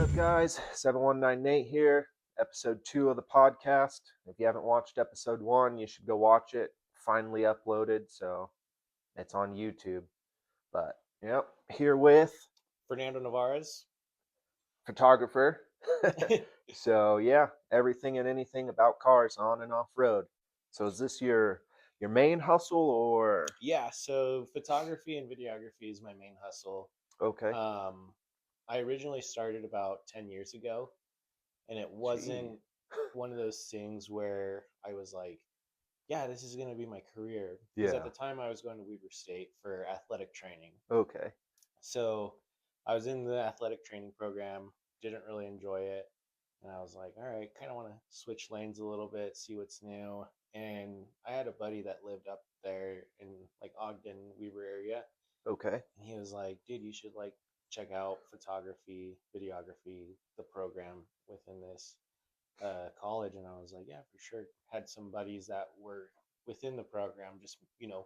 up, guys? 7198 here, episode 2 of the podcast. If you haven't watched episode 1, you should go watch it. Finally uploaded, so it's on YouTube. But, yep, here with Fernando Nevarez. photographer. So, yeah, everything and anything about cars on and off road. So, is this your main hustle or? Yeah, so photography and videography is my main hustle. Okay. I originally started about 10 years ago, and it Gee. wasn't one of those things where I was like, yeah, this is going to be my career. Because at Yeah. the time I was going to Weber State for athletic training. Okay. So I was in the athletic training program, didn't really enjoy it. And I was like, all right, kind of want to switch lanes a little bit, see what's new. And I had a buddy that lived up there in like Ogden, Weber area. Okay. And he was like, dude, you should like check out photography, videography, the program within this college. And I was like, yeah, for sure. Had some buddies that were within the program, just,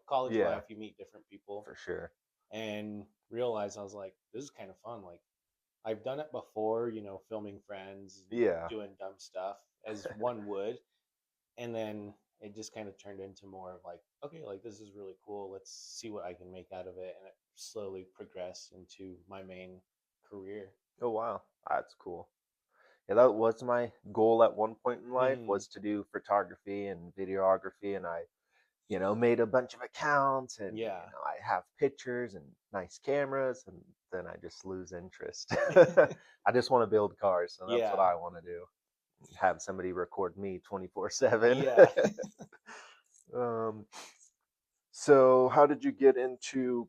college Yeah, life, you meet different people for sure. and realized I was like, this is kind of fun. Like, I've done it before, filming friends, Yeah. doing dumb stuff as one would. And then it just kind of turned into more of like, okay, like this is really cool. Let's see what I can make out of it. And it slowly progressed into my main career. Oh wow, that's cool. Yeah, that was my goal at one point in life Mm-hmm. was to do photography and videography, and I made a bunch of accounts, and Yeah. I have pictures and nice cameras, and then I just lose interest. I just want to build cars, so that's what Yeah. I want to do. Have somebody record me 24/7. Yeah. um, so how did you get into?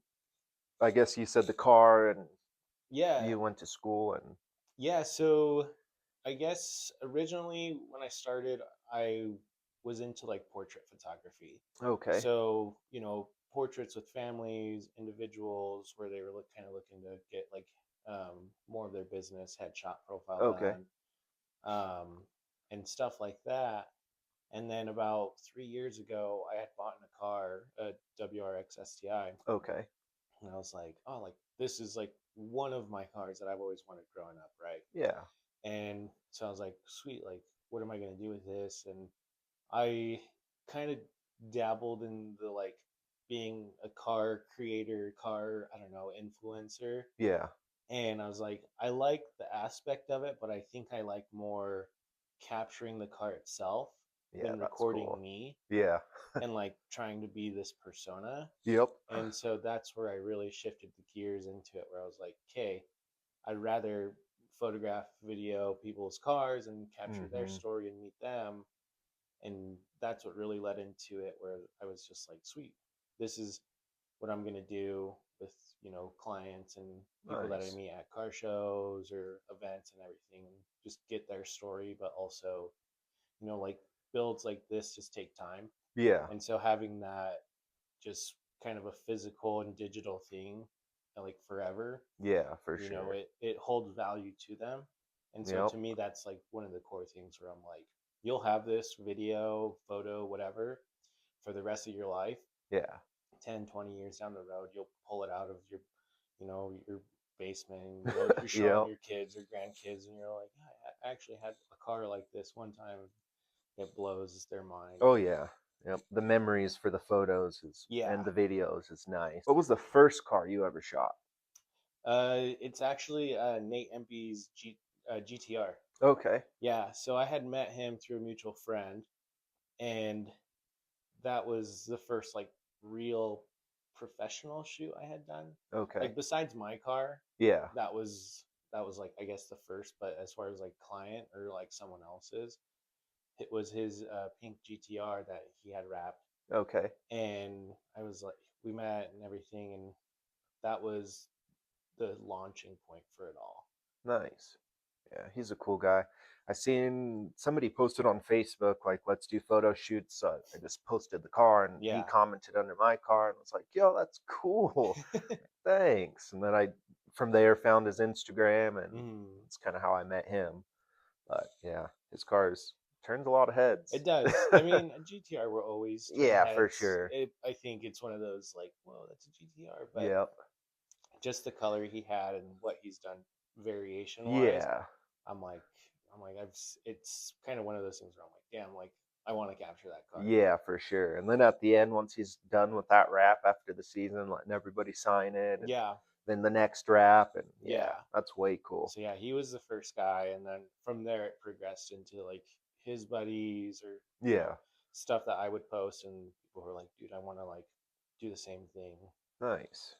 I guess you said the car, and Yeah. you went to school, and Yeah. So I guess originally when I started, I was into like portrait photography. okay, So, portraits with families, individuals where they were kind of looking to get like more of their business headshot profile okay, done, and stuff like that. And then about 3 years ago, I had bought in a car, a WRX STI, okay, and I was like, oh, like this is like one of my cars that I've always wanted growing up, right? yeah, And so I was like, sweet, like, what am I going to do with this? And I kind of dabbled in the like being a car creator, I don't know, influencer. yeah. And I was like, I like the aspect of it, but I think I like more capturing the car itself Yeah, than that's recording cool. me Yeah. and like trying to be this persona. Yep. And so that's where I really shifted the gears into it, where I was like, okay, I'd rather photograph, video people's cars and capture their Mhm. story and meet them. And that's what really led into it, where I was just like, sweet, this is what I'm going to do with, clients and people that I Nice. meet at car shows or events and everything, and just get their story, but also, like builds like this just take time. Yeah. And so having that just kind of a physical and digital thing like forever, Yeah, for sure. it holds value to them. And so Yep. to me, that's like one of the core things where I'm like, you'll have this video, photo, whatever for the rest of your life. Yeah. 10, 20 years down the road, you'll pull it out of your basement, and, you're showing Yep. your kids or grandkids, and you're like, yeah, I actually had a car like this one time. It blows their mind. Oh yeah. Yep. The memories for the photos is Yeah. and the videos is nice. What was the first car you ever shot? It's actually Nate Empey's GTR. Okay. Yeah, so I had met him through a mutual friend, and that was the first like real professional shoot I had done. Okay. Like besides my car, Yeah. that was like I guess the first, but as far as like client or like someone else's, it was his pink GTR that he had wrapped, Okay. and I was like, we met and everything, and that was the launching point for it all. Nice. Yeah, he's a cool guy. I seen somebody posted on Facebook like, "Let's do photo shoots." So I just posted the car, and he Yeah. commented under my car, and was like, "Yo, that's cool. Thanks." And then I, from there, found his Instagram, and Mm. it's kind of how I met him. But yeah, his cars turns a lot of heads. It does. I mean, a GTR will always turn Yeah, for heads. sure. I think it's one of those like, whoa, that's a GTR, but Yep. just the color he had and what he's done variation wise, Yeah. I'm like, it's kind of one of those things where I'm like, damn, like I want to capture that car. Yeah, for sure. And then at the end, once he's done with that wrap after the season, letting everybody sign it, and Yeah, then the next wrap, and yeah, yeah. that's way cool. So yeah, he was the first guy, and then from there it progressed into like his buddies or Yeah, stuff that I would post, and people were like, dude, I want to like do the same thing. nice.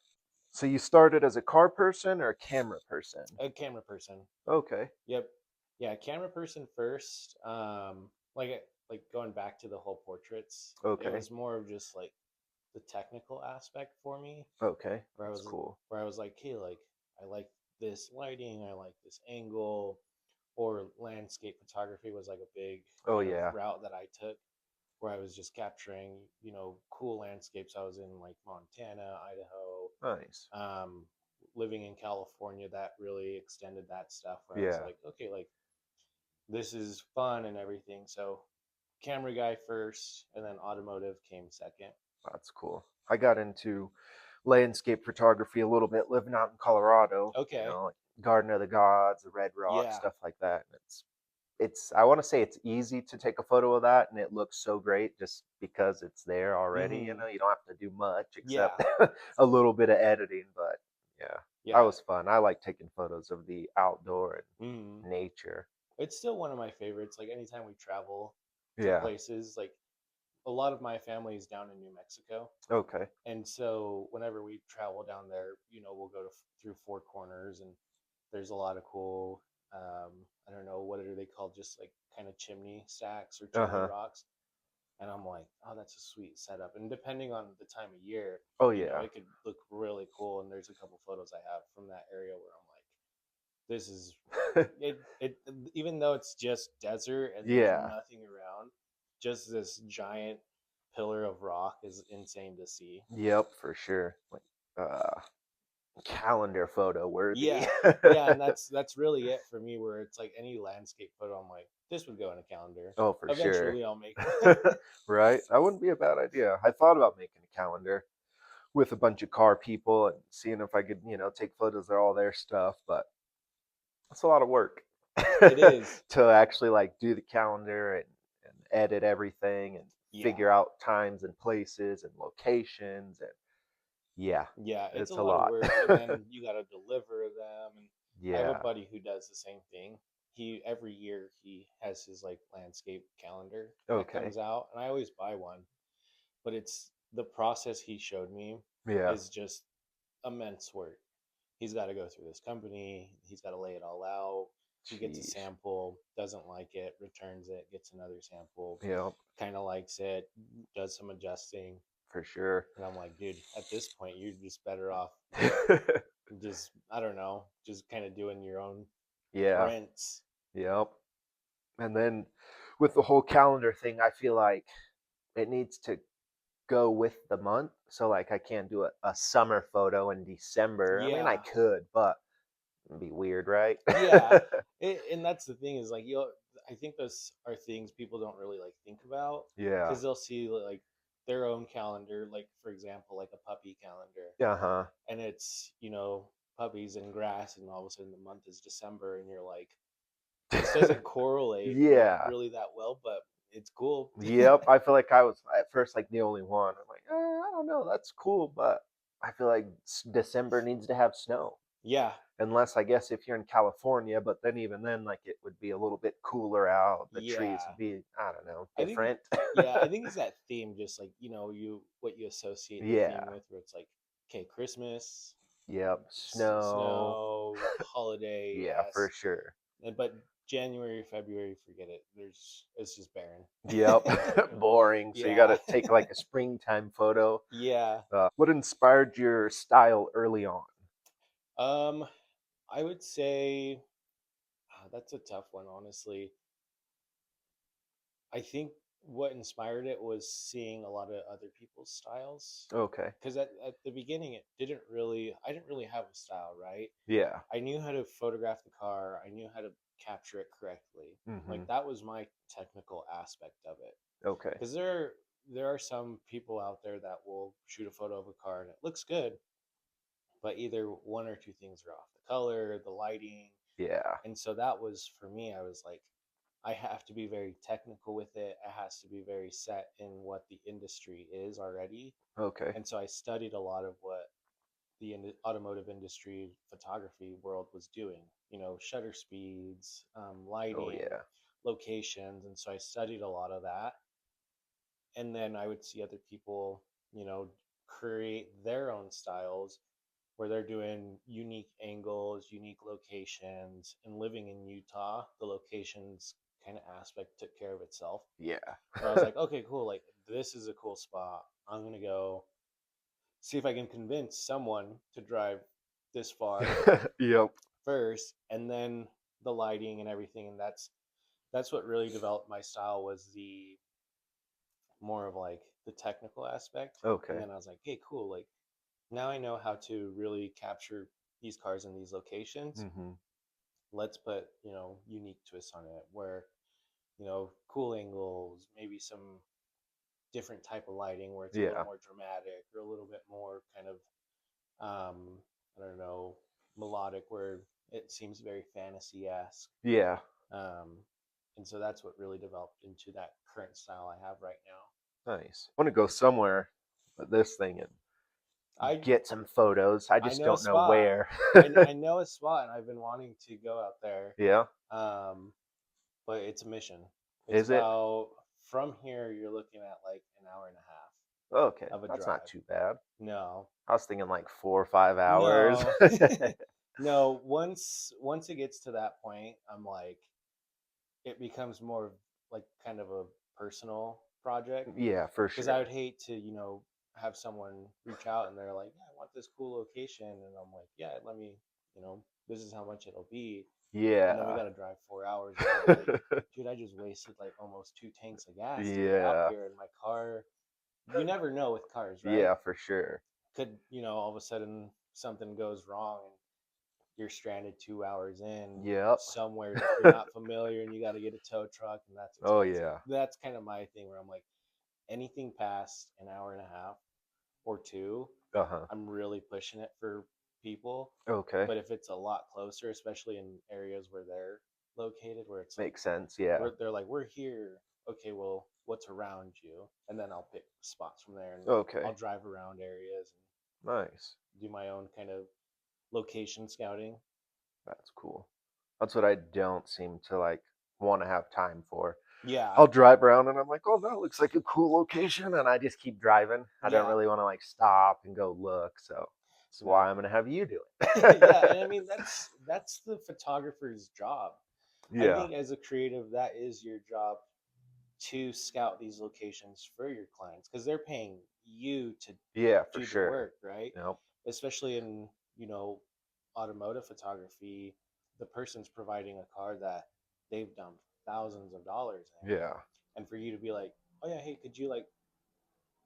So you started as a car person or a camera person? A camera person. Okay, Yep. Yeah, camera person first. Like going back to the whole portraits, it okay, was more of just like the technical aspect for me, okay. where I That's was cool. where I was like, hey, like I like this lighting, I like this angle, or landscape photography was like a big Oh kind of yeah, route that I took, where I was just capturing, cool landscapes. I was in like Montana, nice. Idaho, living in California. That really extended that stuff where I was Yeah, like, okay, like this is fun and everything. So camera guy first, and then automotive came second. that's cool. I got into landscape photography a little bit living out in Colorado, Okay. like Garden of the Gods, the Red Rock, Yeah. stuff like that. And it's I want to say it's easy to take a photo of that and it looks so great just because it's there already, Mm-hmm. you don't have to do much except Yeah. a little bit of editing, but yeah. That Yeah. was fun. I like taking photos of the outdoor Mm-hmm. and nature. It's still one of my favorites. Like anytime we travel to Yeah. places, like a lot of my family is down in New Mexico. Okay. And so whenever we travel down there, we'll go through Four Corners, and there's a lot of cool, I don't know, what are they called? Just like kind of chimney stacks or chimney Uh-huh. rocks. And I'm like, oh, that's a sweet setup. And depending on the time of year, Oh yeah. it could look really cool. And there's a couple photos I have from that area where I'm like, this is it. Even though it's just desert and there's Yeah. nothing around, just this giant pillar of rock is insane to see. Yep, for sure. Like uh calendar photo worthy. Yeah, yeah, and that's really it for me. Where it's like any landscape photo, I'm like, this would go in a calendar. Oh, for sure. Eventually, I'll make one. Right? That wouldn't be a bad idea. I thought about making a calendar with a bunch of car people and seeing if I could, take photos of all their stuff, but it's a lot of work It is. to actually like do the calendar and edit everything and Yeah, figure out times and places and locations and yeah, yeah, it's a it's a lot of lot. work, and then you got to deliver them. And I have a Yeah. buddy who does the same thing. He every year he has his like landscape calendar that Okay. comes out, and I always buy one. But it's the process he showed me Yeah. is just immense work. He's got to go through this company. He's got to lay it all out. He gets a Jeez. sample, doesn't like it, returns it, gets another sample, Yep. kind of likes it, does some adjusting. For sure. And I'm like, dude, at this point, you're just better off just, I don't know, just kind of doing your own Yeah. prints. Yep. And then with the whole calendar thing, I feel like it needs to go with the month. So like I can't do a summer photo in December. I mean I Yeah. could, but it'd be weird, right? Yeah. And that's the thing is like, I think those are things people don't really like think about, Yeah. because they'll see like their own calendar, like for example, like a puppy calendar, Uh-huh. and it's puppies and grass, and all of a sudden the month is December, and you're like, this doesn't correlate like Yeah. really that well, but it's cool. Yep. I feel like I was at first like the only one. I'm like, I don't know, that's cool, but I feel like December needs to have snow. Yeah, Unless I guess if you're in California, but then even then, like it would be a little bit cooler out. The trees yeah. would be, I don't know, I think different. yeah, I think it's that theme, just like you what you associate the theme Yeah. with, where it's like, okay, Christmas, Yep. Snow. snow, holiday, Yeah, for yes. sure. But January, February, forget it. It's just barren. Yep. Boring. So you got Yeah. to take like a springtime photo. Yeah. What inspired your style early on? Um, I would say that's a tough one, honestly. I think what inspired it was seeing a lot of other people's styles. Okay. Because at the beginning, I didn't really have a style, right? Yeah. I knew how to photograph the car. I knew how to capture it correctly. Mm-hmm. Like that was my technical aspect of it. Okay. Because there are some people out there that will shoot a photo of a car and it looks good, but either one or two things are off: the color, the lighting, Yeah. And so that was for me, I was like, I have to be very technical with it. It has to be very set in what the industry is already. Okay. And so I studied a lot of what the automotive industry photography world was doing, shutter speeds, Oh lighting, yeah. locations. And so I studied a lot of that. And then I would see other people, create their own styles where they're doing unique angles, unique locations, and living in Utah, the locations kind of aspect took care of itself. Yeah. Where I was like, okay, cool, like this is a cool spot. I'm gonna go see if I can convince someone to drive this far Yep. first, and then the lighting and everything, and that's what really developed my style was the more of like the technical aspect. And Okay. then I was like, hey, cool, like now I know how to really capture these cars in these locations. Mhm. Let's put, unique twists on it where, cool angles, maybe some different type of lighting where it's a little Yeah. more dramatic or a little bit more kind of um I don't know, melodic where it seems very fantasy-esque. Yeah. Um and so that's what really developed into that current style I have right now. Nice. I want to go somewhere with this thing and I get some photos. I I just know a don't know spot. where. I know a spot and I've been wanting to go out there. Yeah. Um but it's a mission. It's Is it? about from here you're looking at like an hour and a half Okay. of a That's not drive. too bad. No. I was thinking like 4 or 5 hours. No. No, once it gets to that point, I'm like it becomes more like kind of a personal project Yeah, for because I sure. would hate to, have someone reach out and they're like, "Yeah, I want this cool location." And I'm like, "Yeah, let me, this is how much it'll be." And then we Yeah. got to drive 4 hours and I'm like, dude, I just wasted like almost 2 tanks of gas to get out Yeah. here in my car. You never know with cars, right? Yeah, for sure. Could, all of a sudden something goes wrong and you're stranded 2 hours in Yep. somewhere that you're not familiar and you got to get a tow truck and that's Oh expensive. yeah. That's kind of my thing where I'm like, anything past an hour and a half or two, Uh-huh. I'm really pushing it for people. Okay. But if it's a lot closer, especially in areas where they're located, where it's like, Makes sense. Yeah. they're like, we're here. Okay, well, what's around you? And then I'll pick spots from there and Okay. I'll drive around areas Nice. and do my own kind of location scouting. That's cool. That's what I don't seem to like want to have time for. Yeah, I'll drive around and I'm like, oh, that looks like a cool location. And I just keep driving. I don't yeah, really want to like stop and go look. So that's why I'm no. going to have you do Yeah, and I it. mean that's the photographer's job. I Yeah. think as a creative, that is your job to scout these locations for your clients because they're paying you to Yeah, for do the sure. work, right? Yep. Especially in, automotive photography, the person's providing a car that they've dumped thousands of dollars in. Yeah. And for you to be like, oh yeah, hey, could you like,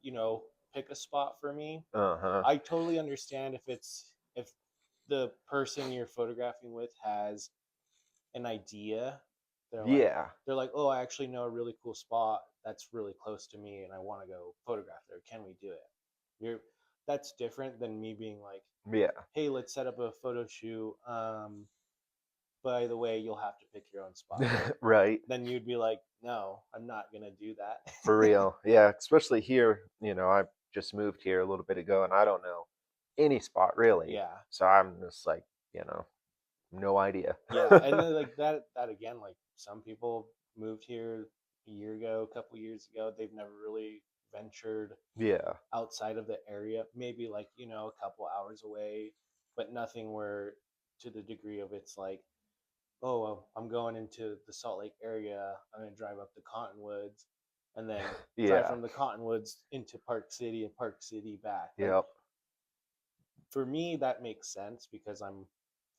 you know, pick a spot for me? Uh huh. I totally understand if the person you're photographing with has an idea. They're like Yeah. they're like, "Oh, I actually know a really cool spot that's really close to me and I want to go photograph there. Can we do it?" You're That's different than me being like, Yeah. "Hey, let's set up a photo shoot. By the way, you'll have to pick your own spot." Right. Then you'd be like, "No, I'm not going to do For that." real. Yeah. Especially here, I just moved here a little bit ago and I don't know any spot really. Yeah. So I'm just like, you know, no idea. Yeah, and then like that again, like some people moved here a year ago, a couple years ago, they've never really ventured Yeah. outside of the area, maybe like, a couple hours away, but nothing where to the degree of it's like, oh, well, I'm going into the Salt Lake area, I'm going to drive up to Cottonwoods and then drive Yeah. from the Cottonwoods into Park City and Park City back. Like Yep. for me that makes sense because I'm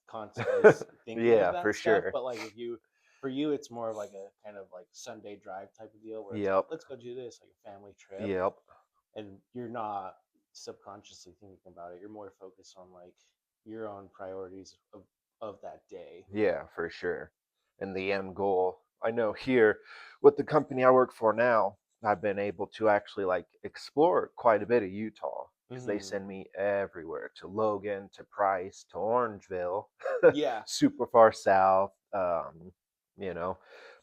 constantly thinking of Yeah, that for stuff. sure. But like if you for you it's more of like a kind of like Sunday drive type of deal where it's like Yep. let's go do this like a family trip, Yep. and you're not subconsciously thinking about it. You're more focused on like your own priorities of that day. Yeah, for sure. And the end goal. I know here with the company I work for now, I've been able to actually like explore quite a bit of Utah. because they Hmm. send me everywhere, to Logan, to Price, to Orangeville, Yeah. super far south. You know,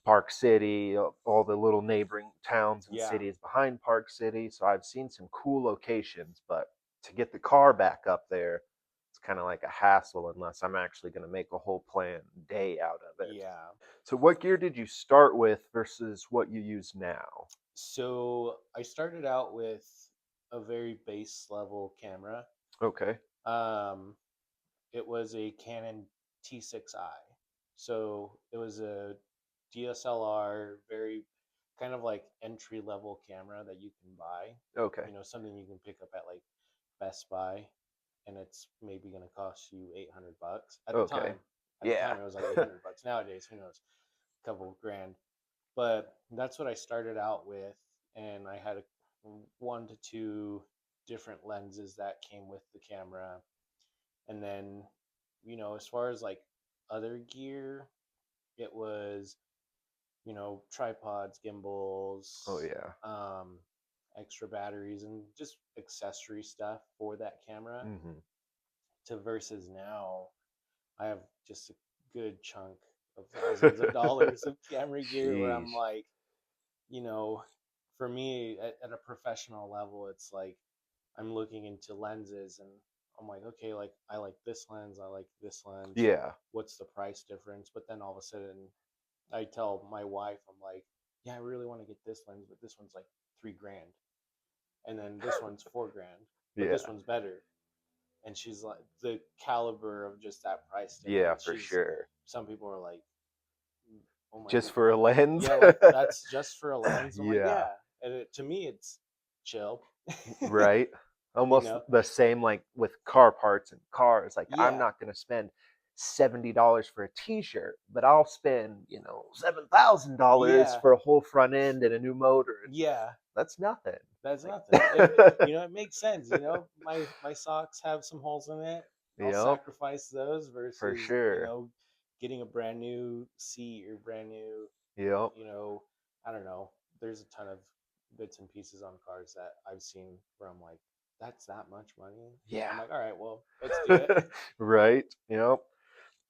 Park City, all the little neighboring towns and Yeah. cities behind Park City. So I've seen some cool locations, but to get the car back up there, it's kind of like a hassle unless I'm actually going to make a whole planned day out of it. Yeah. So, what gear did you start with versus what you use now? So I started out with a very base level camera. Okay. Um, it was a Canon T6i. So it was a DSLR, very kind of like entry level camera that you can buy. Okay. You know, something you can pick up at like Best Buy, and it's maybe going to cost you 800 bucks at the Okay. time. At the Yeah. time, it was like 800 bucks. Nowadays, who knows, a couple grand. But that's what I started out with, and I had one to two different lenses that came with the camera, and then as far as like other gear, it was tripods, Oh gimbals, yeah. um, extra batteries, and just accessory stuff for that camera. Mhm. To versus now, I have just a good chunk of thousands of dollars of camera gear where I'm Sheesh. like, you know, for me at a professional level, it's like I'm looking into lenses and I'm like, okay, like I like this lens, I like this lens. Yeah. What's the price difference? But then all of a sudden, I tell my wife, I'm like, yeah, I really want to get this lens, but this one's like 3 grand, and then this one's 4 grand, but this Yeah. one's better. And she's like, the caliber of just that price Yeah, difference. for She's sure. Some people are like, oh my Just god, for a lens? yeah, like that's just for a lens. I'm like, Yeah. yeah, and to me, it's chill, Right. you Almost know? the same like with car parts and cars. Like I'm Yeah, not going to spend $70 for a t-shirt, but I'll spend, $7,000 yeah, for a whole front end and a new motor. And yeah. that's nothing. That's Like nothing. And it makes sense. My socks have some holes in it. I'll Yep, sacrifice those for versus sure. getting a brand new seat or brand new. Yep. You know, I don't know. There's a ton of bits and pieces on cars that I've seen where I'm like, that's that much money. Yeah. I'm like, all right, well, let's do it. Right. Yep.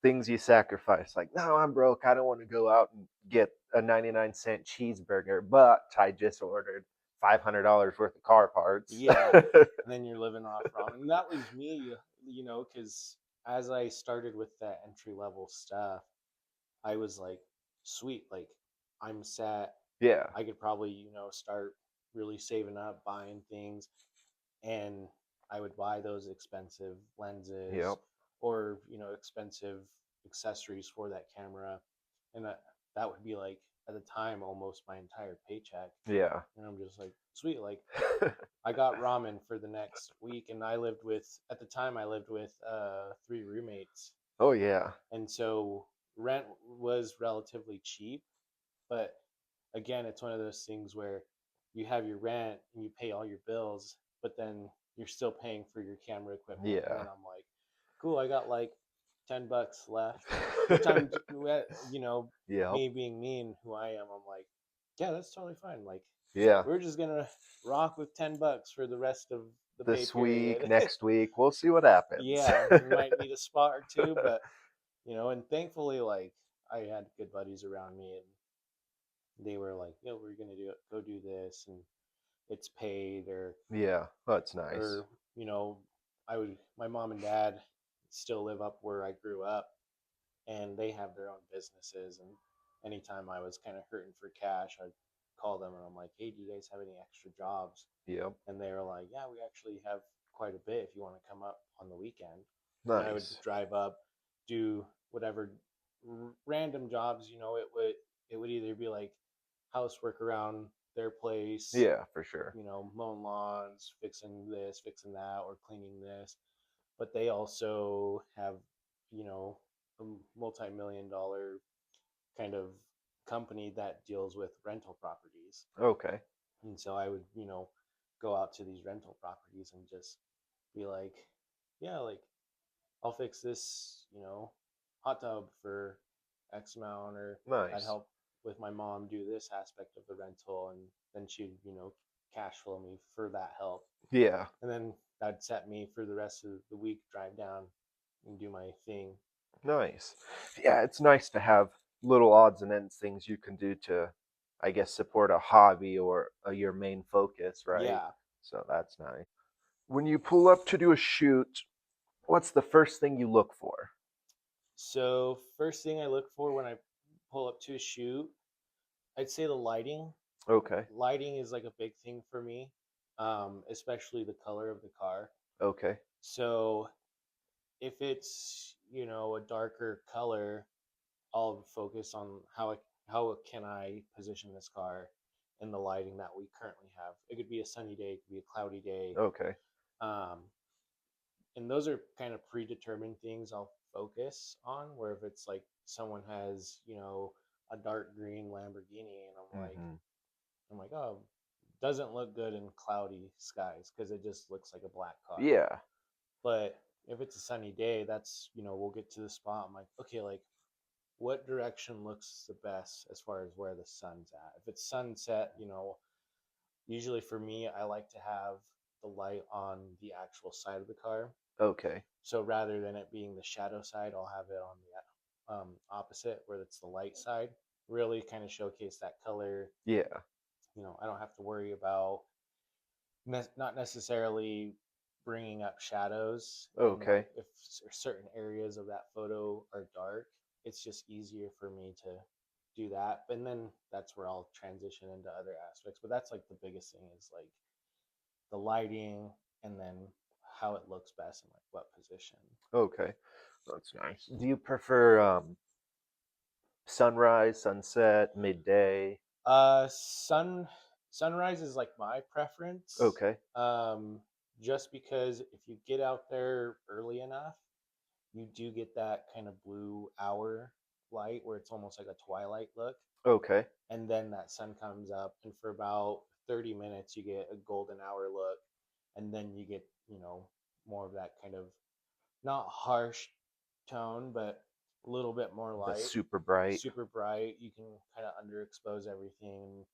Things you sacrifice. Like, no, I'm broke. I don't want to go out and get a 99-cent cheeseburger, but I just ordered $500 worth of car parts. Yeah, and then you're living off ramen. And that was me, because as I started with that entry level stuff, I was like, sweet, like I'm set. Yeah. I could probably, start really saving up, buying things, and I would buy those expensive lenses Yep. or, expensive accessories for that camera. And that would be like at the time almost my entire paycheck. Yeah. And I'm just like, sweet, like I got ramen for the next week, and at the time I lived with three roommates, Oh yeah. and so rent was relatively cheap. But again, it's one of those things where you have your rent and you pay all your bills, but then you're still paying for your camera equipment. And then Yeah. I'm like, cool, I got like $10 left, which I'm, Yep. me being me and who I am, I'm like, yeah, that's totally fine. Like, Yeah. we're just gonna rock with $10 for the rest of the pay This week, period. next week, we'll see what happens. Yeah, we might need a spot or two, but and thankfully, like I had good buddies around me, and they were like, "Yo, we're gonna go do this, and it's paid," Yeah, that's nice. or my mom and dad still live up where I grew up, and they have their own businesses, and anytime I was kind of hurting for cash, I'd call them and I'm like, "Hey, do you guys have any extra jobs?" Yep. And they were like, "Yeah, we actually have quite a bit if you want to come up on the weekend." And I would Nice. drive up, do whatever random jobs. It would either be like housework around their place, Yeah, for sure. mowing lawns, fixing this, fixing that, or cleaning this. But they also have, you know, a multi-million dollar kind of company that deals with rental properties. Okay. And so I would, go out to these rental properties and just be like, yeah, like I'll fix this, hot tub for X amount, or I'd Nice. help with my mom do this aspect of the rental, and then she'd, cash flow me for that help. Yeah. And then that'd set me for the rest of the week, drive down and do my thing. Nice. Yeah, it's nice to have little odds and ends things you can do to, I guess, support a hobby or your main focus, right? Yeah. So that's nice. When you pull up to do a shoot, what's the first thing you look for? So first thing I look for when I pull up to a shoot, I'd say the lighting. Okay. Lighting is like a big thing for me, especially the color of the car. Okay. So if it's a darker color, I'll focus on how can I position this car in the lighting that we currently have. It could be a sunny day, it could be a cloudy day, Okay. um, and those are kind of predetermined things I'll focus on. Where if it's like someone has a dark green Lamborghini, and Mm-hmm. oh, doesn't look good in cloudy skies because it just looks like a black car. Yeah. But if it's a sunny day, that's we'll get to the spot. I'm like, okay, like what direction looks the best as far as where the sun's at. If it's sunset, usually for me, I like to have the light on the actual side of the car. Okay. So rather than it being the shadow side, I'll have it on the opposite where it's the light side. Really kind of showcase that color. Yeah. I don't have to worry about not necessarily bringing up shadows, and like Okay. if certain areas of that photo are dark, it's just easier for me to do that. And then that's where I'll transition into other aspects, but that's like the biggest thing is like the lighting, and then how it looks best and like what position. Okay. That's nice. Do you prefer sunrise, sunset, midday? Sunrise is like my preference. Okay. um just because if you get out there early enough, you do get that kind of blue hour light where it's almost like a twilight look. Okay. And then that sun comes up, and for about 30 minutes, you get a golden hour look. And then you get, more of that kind of not harsh tone, but a little bit more The light, super bright. super bright. You can kind of underexpose everything and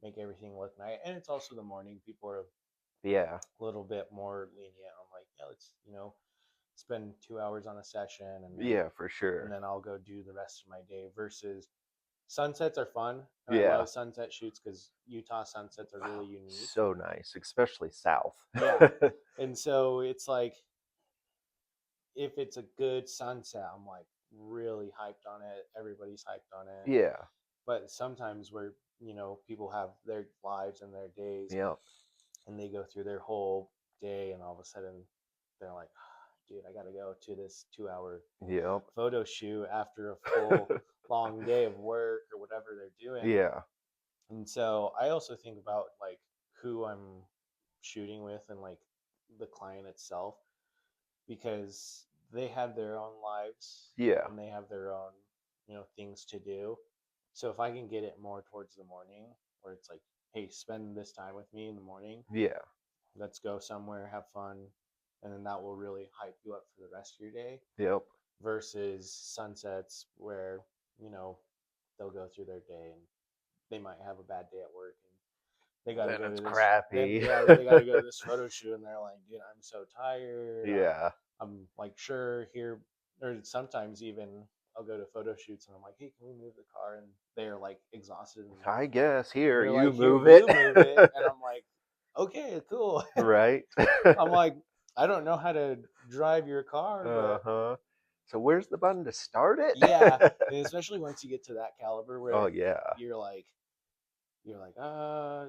make everything look nice. And it's also the morning. People are a Yeah. little bit more lenient on like, yeah, let's, spend 2 hours on a session, and then Yeah, for sure. I'll go do the rest of my day. Versus sunsets are fun, and I Yeah. love sunset shoots because Utah sunsets are really unique. So nice, especially south. Yeah, and so it's like if it's a good sunset, I'm like really hyped on it. Everybody's hyped on it. Yeah. But sometimes where people have their lives and their days, Yep. and they go through their whole day, and all of a sudden they're like, dude, I got to go to this 2 hour Yep. photo shoot after a full long day of work or whatever they're doing. Yeah. And so I also think about like who I'm shooting with and like the client itself, because they have their own lives Yeah. and they have their own, things to do. So if I can get it more towards the morning where it's like, hey, spend this time with me in the morning, Yeah. let's go somewhere, have fun, and then that will really hype you up for the rest of your day. Yep. Versus sunsets where you know they'll go through their day and they might have a bad day at work, and they got to Then go it's to this then crappy. yeah then they got to go to this photo shoot, and they're like, dude, I'm so tired. Yeah. I'm like, sure, here. Or sometimes even I'll go to photo shoots and I'm like, hey, can we move the car? And they're like exhausted, and I guess here they're you like, here, move it. you move it. And I'm like, okay, cool. Right. I'm like, I don't know how to drive your car, but Uh-huh. So where's the button to start yeah. it? And especially once you get to that caliber Oh where yeah. you're like, I,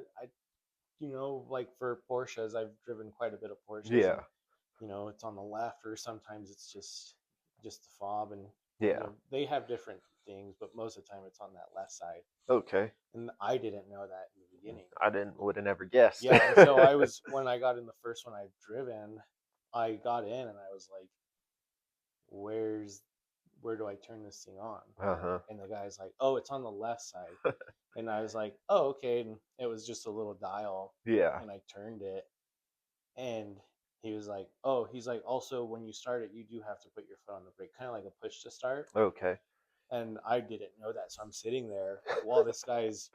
like for Porsches, I've driven quite a bit of Porsches, and Yeah. it's on the left, or sometimes it's just the fob, and Yeah. they have different things, but most of the time it's on that left side. Okay. And I didn't know that in the beginning. I didn't would have never guessed. Yeah, and so I was when I got in the first one I've driven, I got in and I was like, where do I turn this thing on? Uh-huh. And the guy's like, oh, it's on the left side. And I was like, oh, okay. And it was just a little dial, Yeah. and I turned it, and he was like, oh, he's like, also when you start it, you do have to put your foot on the brake, kind of like a push to start. Okay. And I didn't know that. So I'm sitting there while this guy's,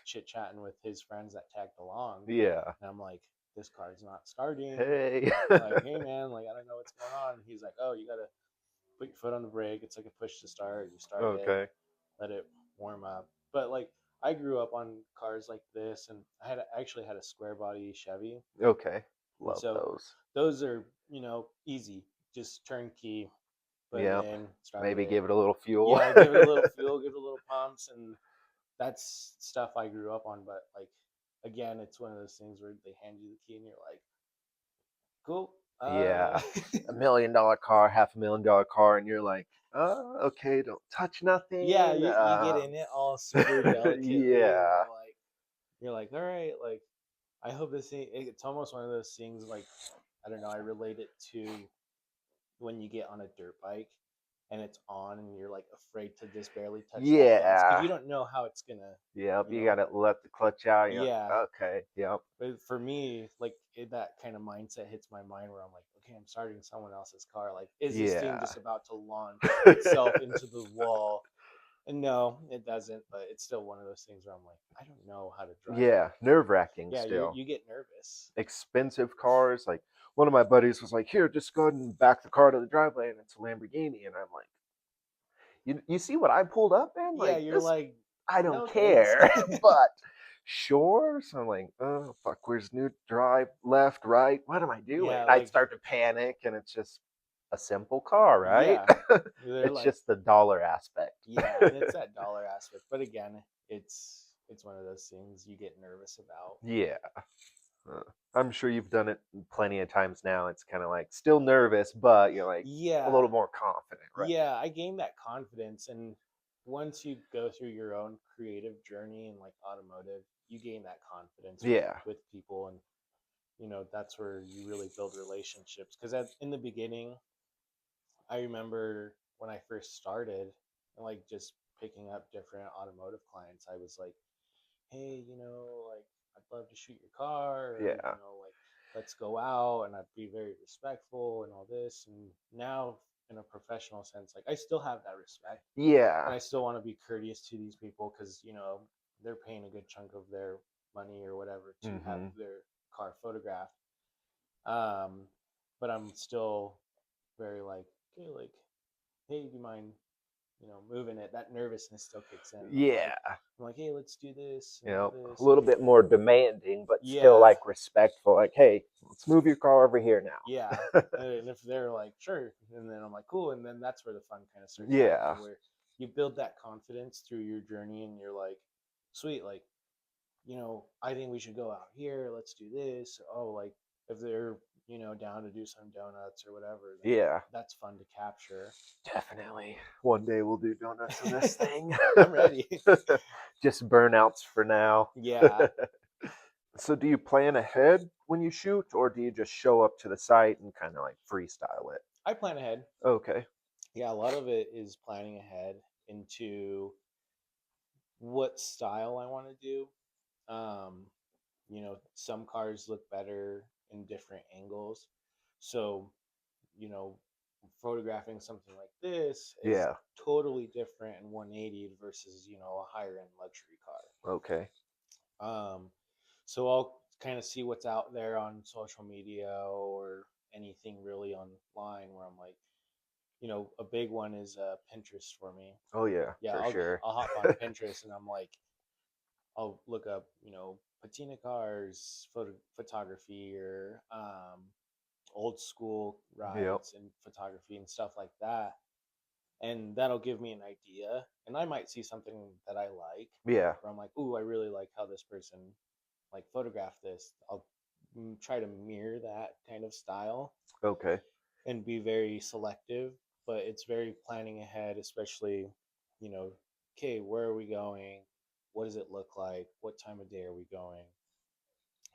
chit chatting with his friends that tagged along. Yeah. And I'm like, this car's not starting. Hey. Like, hey, man, like, I don't know what's going on. And he's like, oh, you got to put your foot on the brake. It's like a push to start. You start it, Okay. let it warm up. But like, I grew up on cars like this, and actually had a square body Chevy, Okay. and Love so those. those are easy, just turn key, put it Yep. in, start Maybe it. give it a little fuel. Yeah, give it a little fuel, give it a little pumps, and that's stuff I grew up on. But like, again, it's one of those things where they hand you the key and you're like, cool. Yeah. $1 million car, $500,000 car, and you're like, okay, don't touch Yeah, nothing. you get in it all super delicately, and Yeah. you're like, all right, like, I hope this thing. It's almost one of those things, like, I don't know. I relate it to when you get on a dirt bike and it's on, and you're like afraid to just barely touch that gas because Yeah. you don't know how it's gonna, Yep. you You know. gotta let the clutch out. You're Yeah, like, okay. Yep. but for me, like, that kind of mindset hits my mind where I'm like, okay, I'm starting someone else's car. Like, is this thing Yeah. just about to launch itself into the wall? And no, it doesn't. But it's still one of those things where I'm like, I don't know how to drive it. Yeah. Nerve-wracking Yeah, still. you get nervous. Expensive cars. Like one of my buddies was like, "Here, just go ahead and back the car to the driveway," and it's a Lamborghini, and I'm like, "You see what I pulled up, man? Yeah, Like you're this, like, I don't no thanks. care." But sure. So I'm like, "Oh fuck, where's new drive left, right? What am I doing?" Yeah, I'd like, start to panic, and it's just a simple car, right? yeah, they're It's like, just the dollar aspect. yeah, and it's that dollar aspect. But again, it's one of those things you get nervous about. Yeah. Uh, I'm sure you've done it plenty of times now. It's kind of like still nervous, but you're like a Yeah, little more confident, right? yeah, I gained that confidence, and once you go through your own creative journey in like automotive, you gain that confidence with Yeah. people, and that's where you really build relationships. Because in the beginning, I remember when I first started, and like just picking up different automotive clients, I was like, hey, like, I'd love to shoot your car, or, Yeah. like, let's go out, and I'd be very respectful and all this. And now, in a professional sense, like, I still have that respect, and Yeah. I still want to be courteous to these people because, they're paying a good chunk of their money or whatever to have Mm-hmm. their car photographed. Um, but I'm still very like, okay, like, hey, do you mind, moving it? That nervousness still kicks in. Yeah. I'm like, hey, let's do this You and all know, a this. little bit more demanding, but still Yeah, like respectful. Like, hey, let's move your car over here yeah. now. And if they're like, sure, and then I'm like, cool, and then that's where the fun kind of starts Yeah. happening, where you build that confidence through your journey, and you're like, sweet, like, I think we should go out here. Let's do this. Oh, like, if they're, down to do some donuts or whatever, then Yeah. that's fun to capture. Definitely. One day we'll do donuts on this thing. I'm ready. Just burnouts for now. Yeah, So, do you plan ahead when you shoot, or do you just show up to the site and kind of like freestyle it? I plan ahead. Okay. Yeah, a lot of it is planning ahead into what style I want to do. Um, some cars look better in different angles. So, you know, photographing something like this is Yeah. totally different in 180 versus, a higher end luxury Okay. car. So I'll kind of see what's out there on social media or anything really online where I'm like, a big one is Pinterest for me. Oh yeah, Yeah, for I'll sure. I'll hop on Pinterest, and I'm like, I'll look up, patina cars, photography, or old school Yep. rides and photography and stuff like that. And that'll give me an idea. And I might see something that I like, Yeah. where I'm like, ooh, I really like how this person like photographed this. I'll try to mirror that kind of style Okay. and be very selective. But it's very planning ahead, especially, you know, okay, where are we going? What does it look like? What time of day are we going?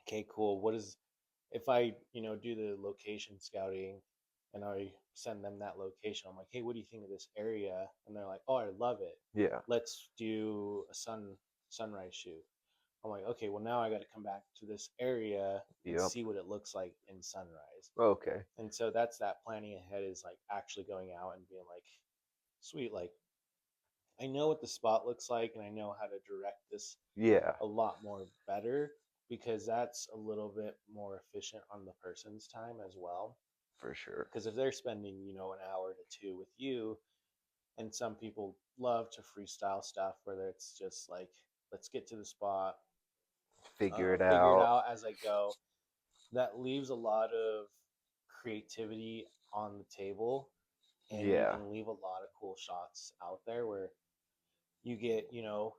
Okay, cool. What is, if I, do the location scouting and I send them that location, I'm like, hey, what do you think of this area? And they're like, oh, I love it. Yeah. Let's do a sunrise shoot. I'm like, okay, well, now I got to come back to this area and Yep. see what it looks like in sunrise. Okay. And so that's that planning ahead, is like actually going out and being like, sweet, like, I know what the spot looks like and I know how to direct this Yeah, a lot more better, because that's a little bit more efficient on the person's time as well. for sure. Because if they're spending, an hour to two with you, and some people love to freestyle stuff, whether it's just like, let's get to the spot, Figure it figure it out. out as I go, that leaves a lot of creativity on the table, and you Yeah. can leave a lot of cool shots out there where you get,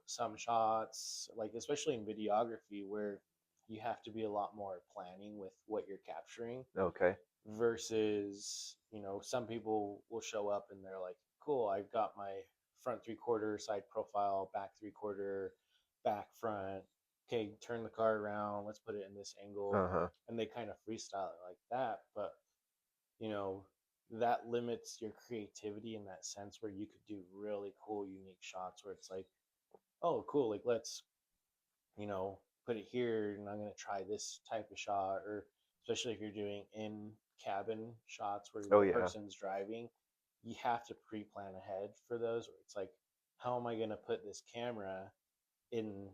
some shots, like especially in videography, where you have to be a lot more planning with what you're capturing Okay. versus, some people will show up and they're like, cool, I've got my front three quarter, side profile, back three quarter, back front. Okay, turn the car around, let's put it in this angle. Uh huh. And they kind of freestyle it like that. But, you know, that limits your creativity in that sense where you could do really cool, unique shots where it's like, oh, cool, like let's, put it here and I'm going to try this type of shot. Or especially if you're doing in cabin shots where Oh the yeah. person's driving, you have to pre plan ahead for those. Where it's like, how am I going to put this camera in,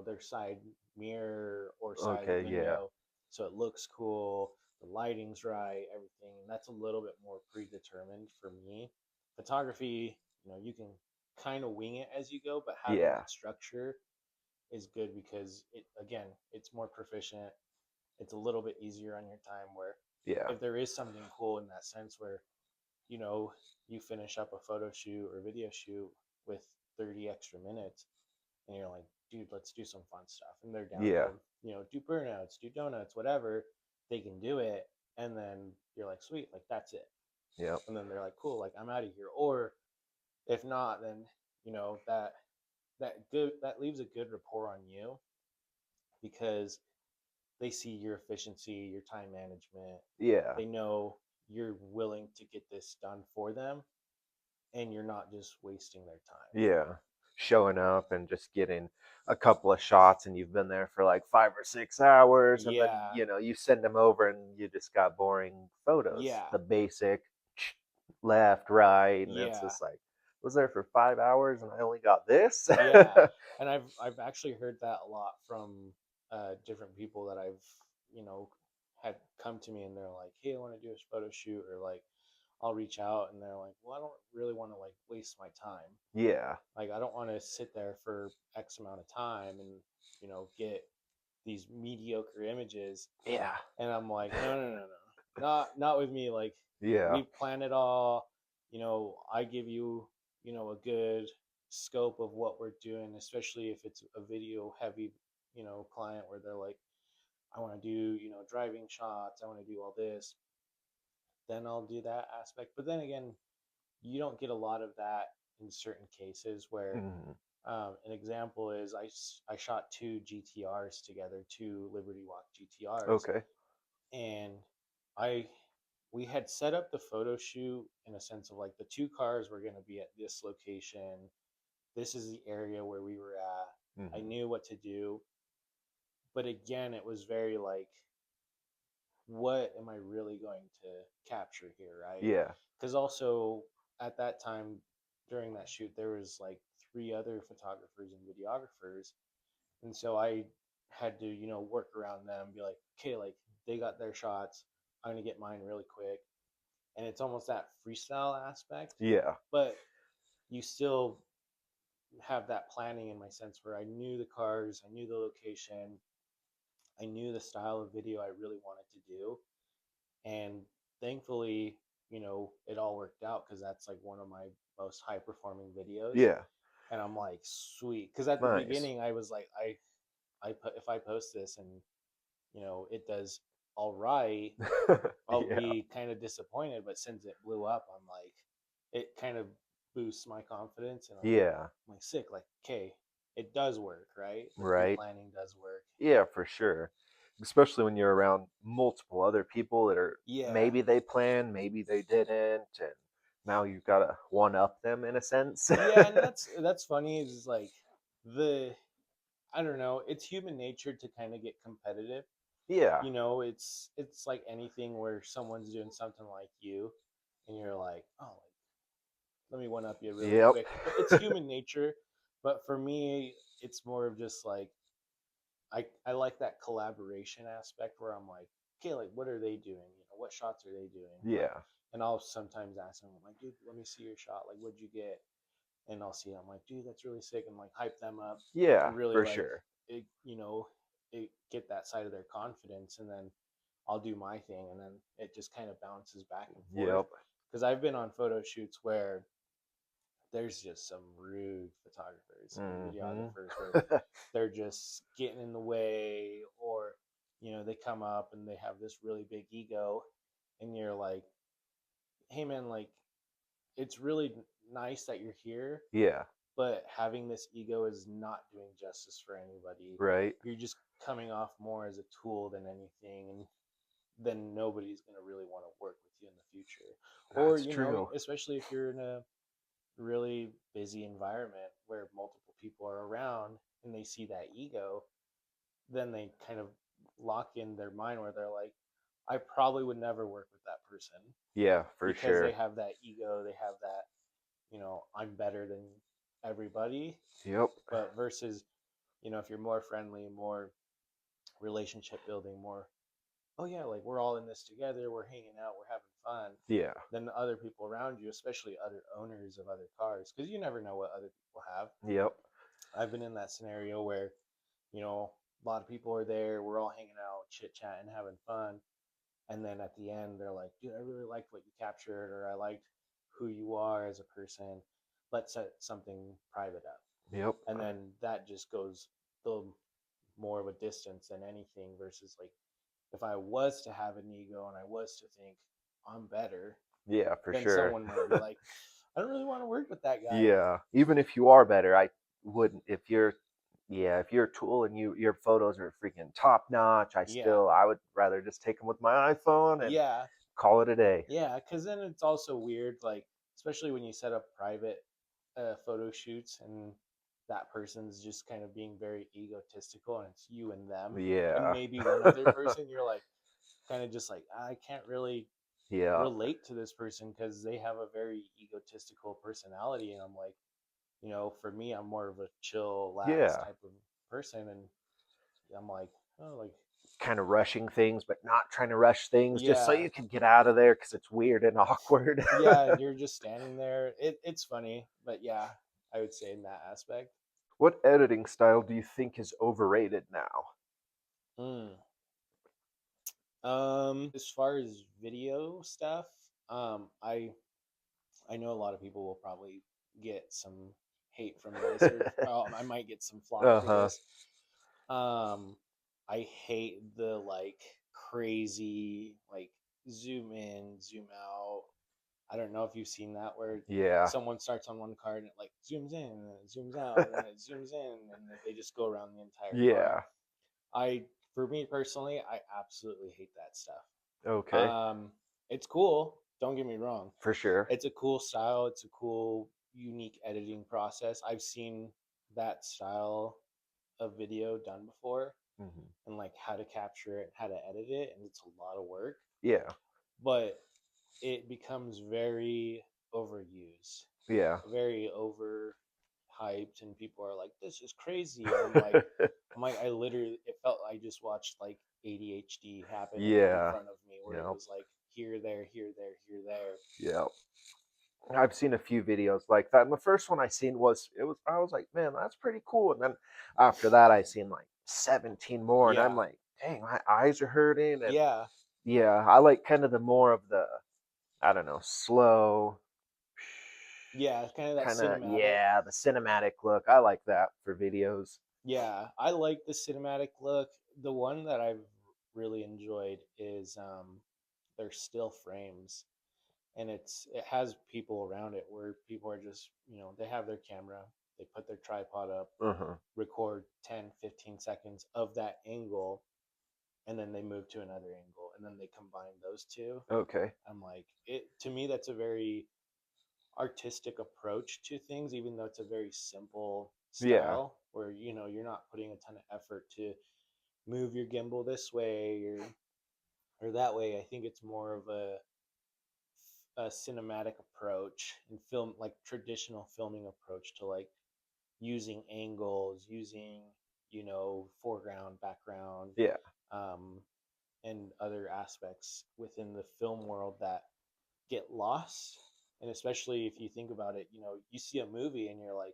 their side mirror or side of the Okay. Yeah. window so it looks cool, the lighting's right, everything. That's a little bit more predetermined for me. Photography, you can kind of wing it as you go, but having Yeah. that structure is good because it's more proficient. It's a little bit easier on your time where Yeah. if there is something cool in that sense where, you know, you finish up a photo shoot or video shoot with 30 extra minutes and you're like, dude, let's do some fun stuff. And they're down to, Yeah. do burnouts, do donuts, whatever. They can do it. And then you're like, sweet, like that's it. Yep. And then they're like, cool, like I'm out of here. Or if not, then, that leaves a good rapport on you because they see your efficiency, your time management. Yeah. They know you're willing to get this done for them and you're not just wasting their time. Yeah. Showing up and just getting a couple of shots, and you've been there for like 5 or 6 hours, and then Yeah. you send them over, and you just got boring photos. Yeah. The basic left, right, and it's Yeah. just like, was there for 5 hours, and I only got this. Yeah. And I've actually heard that a lot from different people that I've, you know, had come to me and they're like, "Hey, I want to do a photo shoot," or like I'll reach out and they're like, "Well, I don't really want to like waste my time. Yeah. Like I don't want to sit there for X amount of time and, get these mediocre images." Yeah. And I'm like, "No, no, no, no. Not with me. Like Yeah. we plan it all. I give you, a good scope of what we're doing, especially if it's a video heavy, client where they're like, I want to do, driving shots, I want to do all this, then I'll do that aspect. But then again, you don't get a lot of that in certain cases where Mhm. an example is I shot two GTRs together, two Liberty Walk GTRs, Okay. and I we had set up the photo shoot in a sense of like the two cars were going to be at this location. This is the area where we were at. I Mhm. knew what to do, but again, it was very like, what am I really going to capture here, right? Yeah. Because also at that time during that shoot, there was like three other photographers and videographers, and so I had to work around them, be like, okay, like they got their shots, I'm gonna get mine really quick, and it's almost that freestyle aspect, Yeah. but you still have that planning in my sense where I knew the cars, I knew the location, I knew the style of video I really wanted to do, and thankfully, it all worked out because that's like one of my most high performing videos, Yeah. and I'm like, sweet, because at the Nice. beginning I was like, if I post this and it does all right, I'll Yeah. be kind of disappointed. But since it blew up, I'm like, it kind of boosts my confidence, and Yeah. I'm like, sick, like, okay, it does work, right? The pre Right. planning does work. Yeah, for sure. Especially when you're around multiple other people that are, Yeah, maybe they planned, maybe they didn't, and now you've got to one up them in a sense. yeah, and that's funny. Is like the I don't know. It's human nature to kind of get competitive. Yeah. It's like anything where someone's doing something like you, and you're like, oh, let me one up you really Yep. quick. But it's human nature. But for me, it's more of just like I like that collaboration aspect where I'm like, okay, like what are they doing? You know, what shots are they doing? Like, Yeah. and I'll sometimes ask them, I'm like, dude, let me see your shot. Like, what'd you get? And I'll see it. I'm like, dude, that's really sick, and like hype them up Yeah, and really for like sure. it, it get that side of their confidence, and then I'll do my thing, and then it just kind of bounces back and forth. Yep. Because I've been on photo shoots where there's just some rude photographers and Hmm. videographers where they're just getting in the way, or they come up and they have this really big ego, and you're like, hey man, like it's really nice that you're here, Yeah. but having this ego is not doing justice for anybody. Right. You're just coming off more as a tool than anything, and then nobody's going to really want to work with you in the future. Or, That's true. especially if you're in a really busy environment where multiple people are around and they see that ego, then they kind of lock in their mind where they're like, I probably would never work with that person Yeah, for because they sure. have that ego, they have that, I'm better than everybody. Yep. But versus, if you're more friendly, more relationship building, more, oh yeah, like we're all in this together, we're hanging out, we're having fun, Yeah. than the other people around you, especially other owners of other cars, because you never know what other people have. Yep. I've been in that scenario where, a lot of people are there, we're all hanging out, chit chatting, having fun, and then at the end they're like, dude, I really liked what you captured, or I liked who you are as a person. Let's set something private up. Yep. And then that just goes the more of a distance than anything, versus like if I was to have an ego and I was to think I'm better, Yeah, for then sure. someone might be like, I don't really want to work with that guy. Yeah. Even if you are better, I wouldn't. If you're, yeah, if you're a tool and your photos are freaking top notch, Yeah. I would rather just take them with my iPhone and Yeah. call it a day. Yeah. Because then it's also weird, like, especially when you set up private photo shoots and that person's just kind of being very egotistical and it's you and them. And Yeah. maybe one other person, you're like, kind of just like, I can't really Yeah. relate to this person because they have a very egotistical personality. And I'm like, for me, I'm more of a chill, lax Yeah. type of person. And I'm like, oh, like, Kind of rushing things, but not trying to rush things just so yeah, you can get out of there because it's weird and awkward. yeah. And you're just standing there. It's funny, but yeah, I would say in that aspect. What editing style do you think is overrated now? Mm. As far as video stuff, I know a lot of people will probably get some hate from this, or I might get some flack Uh for huh. this. Um, I hate the like crazy like zoom in, zoom out. I don't know if you've seen that where Yeah. someone starts on one car and it like zooms in and then it zooms out and then it zooms in and then they just go around the entire car. Yeah. I, for me personally, I absolutely hate that stuff. Okay. Um, it's cool. Don't get me wrong. For sure. It's a cool style. It's a cool, unique editing process. I've seen that style of video done before, Hmm. and like how to capture it, how to edit it, and it's a lot of work. Yeah. But it becomes very overused, Yeah. very over hyped, and people are like, "This is crazy," and I'm like, I literally, it felt I just watched like ADHD happen in Yeah. front of me, where it Yep. was like here, there, here, there, here, there. Yep. I've seen a few videos like that. And the first one I seen I was like, man, that's pretty cool. And then after that I seen like 17 more and I'm Yeah, like, dang, my eyes are hurting. And yeah, yeah, I like kind of the more of the, I don't know, slow yeah. Kind of that kind of, cinematic. yeah, the cinematic look. I like that for videos. Yeah, I like the cinematic look. The one that I've really enjoyed is their still frames, and it has people around it where people are just, they have their camera, they put their tripod up, Uh-huh. record 10, 15 seconds of that angle, and then they move to another angle, and then they combine those two. Okay. I'm like, it to me that's a very artistic approach to things, even though it's a very simple Yeah. style where you're not putting a ton of effort to move your gimbal this way or that way. I think it's more of a cinematic approach and film, like traditional filming approach to like using angles, using, foreground, background, Yeah. um, and other aspects within the film world that get lost. And especially if you think about it, you see a movie and you're like,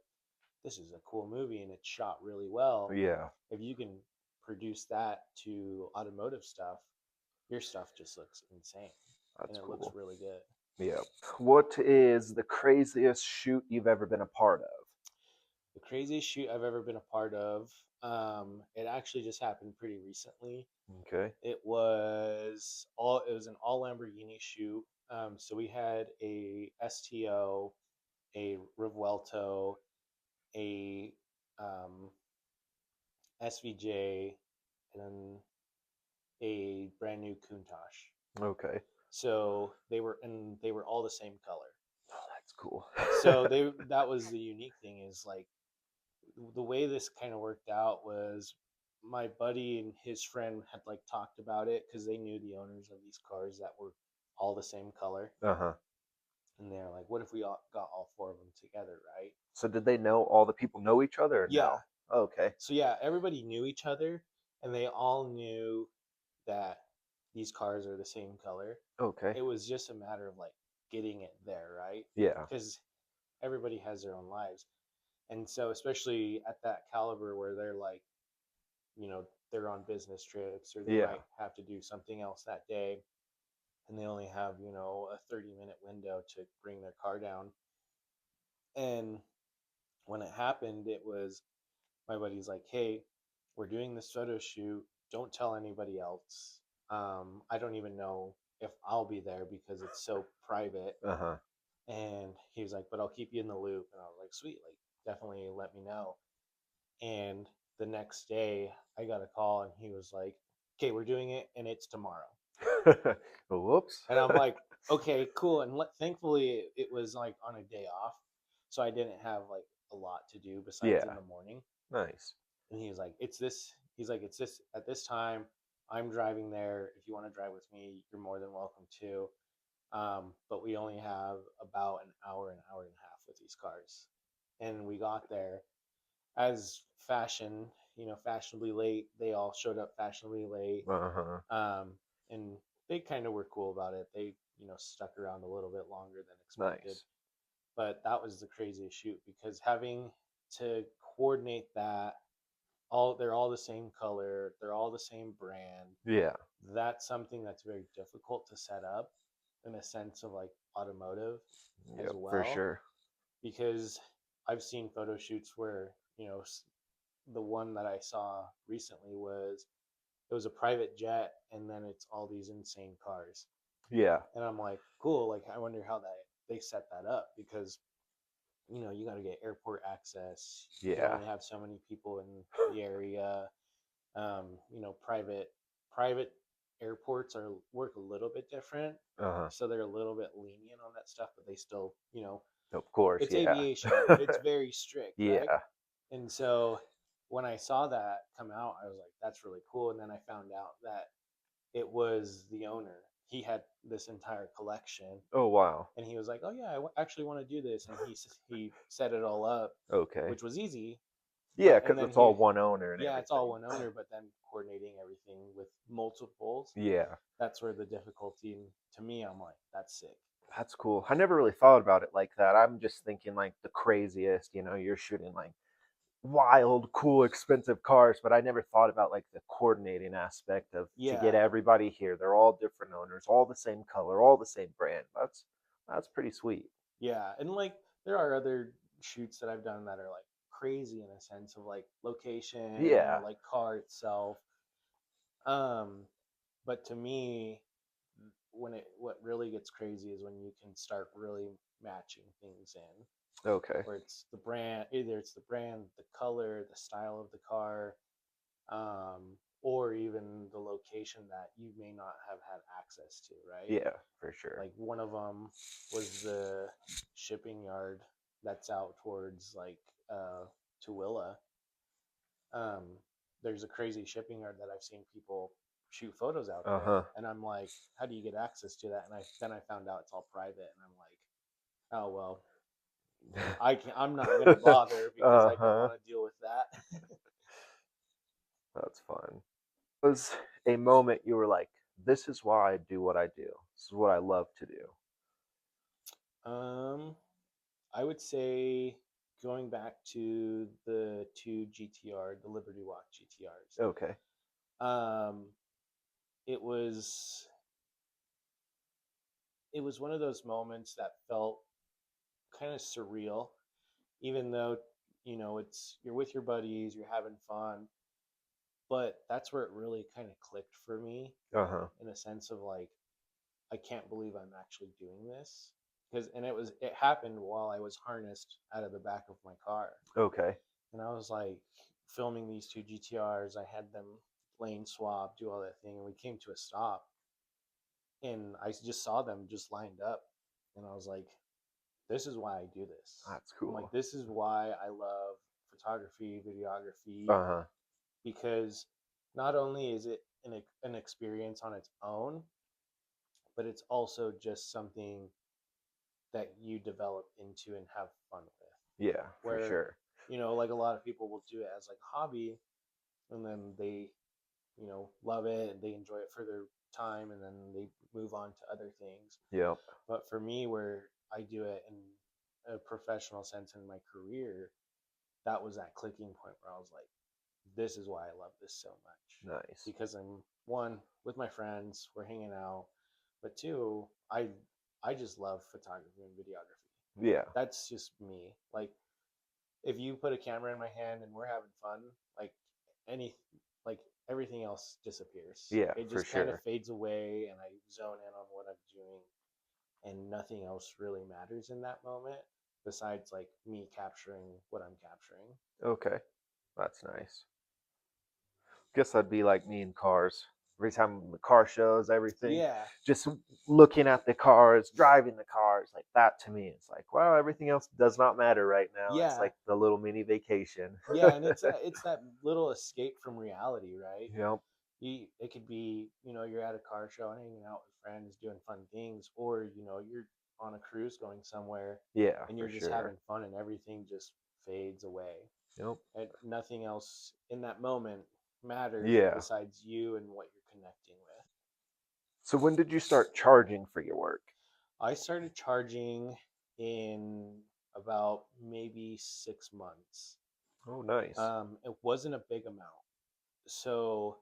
this is a cool movie and it's shot really well. Yeah. If you can produce that to automotive stuff, your stuff just looks insane and That's it looks cool. really good. Yeah. What is the craziest shoot you've ever been a part of? The craziest shoot I've ever been a part of, it actually just happened pretty recently. Okay. It was an all Lamborghini shoot. So we had a STO, a Revuelto, a um, SVJ, and then a brand new Countach. Okay. So they were all the same color. Oh, that's cool. So that was the unique thing is like the way this kind of worked out was my buddy and his friend had like talked about it because they knew the owners of these cars that were all the same color, Uh-huh. and they're like, "What if we got all four of them together, right?" So did they know all the people know each other or Yeah. no? Okay. So yeah, everybody knew each other, and they all knew that these cars are the same color. Okay. It was just a matter of like getting it there, right? Yeah. Because everybody has their own lives, and so especially at that caliber where they're like, they're on business trips or they Yeah. might have to do something else that day and they only have, a 30-minute window to bring their car down. And when it happened, it was my buddy's like, hey, we're doing this photo shoot. Don't tell anybody else. I don't even know if I'll be there because it's so private. Uh-huh. And he was like, but I'll keep you in the loop. And I was like, sweet, like definitely let me know. And the next day I got a call and he was like, okay, we're doing it and it's tomorrow. Whoops. And I'm like, okay, cool. And thankfully it was like on a day off. So I didn't have like a lot to do besides in Yeah. the morning. Nice. And he was like, he's like, it's this at this time. I'm driving there. If you want to drive with me, you're more than welcome to. But we only have about an hour and a half with these cars. And we got there as fashion, fashionably late. They all showed up fashionably late, Uh-huh. um, and they kind of were cool about it. They, stuck around a little bit longer than expected. Nice. But that was the craziest shoot because having to coordinate that they're all the same color, they're all the same brand. Yeah. That's something that's very difficult to set up in a sense of like automotive as Yep, for well sure. because I've seen photo shoots where the one that I saw recently was it was a private jet and then it's all these insane cars. Yeah. And I'm like, cool, like I wonder how that they set that up because you got to get airport access. You can Yeah. only have so many people in the area. Private airports are work a little bit different, Uh-huh. so they're a little bit lenient on that stuff, but they still, Of course, it's yeah. aviation. It's very strict, right? Yeah. And so when I saw that come out, I was like, that's really cool. And then I found out that it was the owner. He had this entire collection Oh, wow. and he was like, oh, yeah, actually want to do this. And he set it all up, Okay. which was easy. Yeah, And because then it's all he, one owner and yeah, it's all everything. one owner, but then coordinating everything with multiples, Yeah. that's where the difficulty, and to me, I'm like, that's sick. That's cool. I never really thought about it like that. I'm just thinking like the craziest, you're shooting like wild, cool, expensive cars, but I never thought about like the coordinating aspect of to get Yeah, everybody here. They're all different owners, all the same color, all the same brand. That's pretty sweet. yeah. And like, there are other shoots that I've done that are like crazy in a sense of like location or Yeah. like car itself. Um, but to me, what really gets crazy is when you can start really matching things in, Okay. where it's the brand, either it's the brand, the color, the style of the car, or even the location that you may not have had access to, right? Yeah, for sure. Like one of them was the shipping yard that's out towards like Tooele. Um, there's a crazy shipping yard that I've seen people shoot photos out there. Uh-huh. And I'm like, how do you get access to that? And I found out it's all private, and I'm like, oh well, I'm not gonna bother because I don't Uh-huh. want to deal with that. That's fun. Was a moment you were like, this is why I do what I do. This is what I love to do. um, I would say going back to the two GTR, the Liberty Walk GTRs. Okay. Um, it was it was one of those moments that felt kind of surreal, even though it's you're with your buddies, you're having fun, but that's where it really kind of clicked for me Uh-huh. in a sense of like I can't believe I'm actually doing this because it happened while I was harnessed out of the back of my car, Okay. and I was like filming these two GTRs. I had them lane swap, do all that thing, and we came to a stop, and I just saw them just lined up, and I was like, this is why I do this. That's I'm like, cool. this is why I love photography, videography, Uh-huh. because not only is it an experience on its own, but it's also just something that you develop into and have fun with. Yeah, for Where, sure. like a lot of people will do it as like a hobby, and then they, love it and they enjoy it for their time, and then they move on to other things. Yep. But for me, where I do it in a professional sense in my career, that was that clicking point where I was like, this is why I love this so much. Nice. Because I'm one with my friends, we're hanging out, but two, I just love photography and videography. Yeah. That's just me. Like if you put a camera in my hand and we're having fun, like any like everything else disappears. Yeah, It for just kind of sure. fades away and I zone in on what I'm doing and nothing else really matters in that moment besides like me capturing what I'm capturing. Okay. That's nice. Guess that'd be like me in cars. Every time the car shows, everything, Yeah. just looking at the cars, driving the cars, like that to me, it's like, wow, everything else does not matter right now. It's Yeah. like the little mini vacation. Yeah, and it's that little escape from reality, right? Yep. It could be, you're at a car show and hanging out with friends doing fun things, or you're on a cruise going somewhere Yeah, and for you're just sure. having fun and everything just fades away. Yep. And nothing else in that moment matters Yeah. besides you and what you're connecting with. So when did you start charging for your work? I started charging in about maybe 6 months. Oh, nice. It wasn't a big amount. So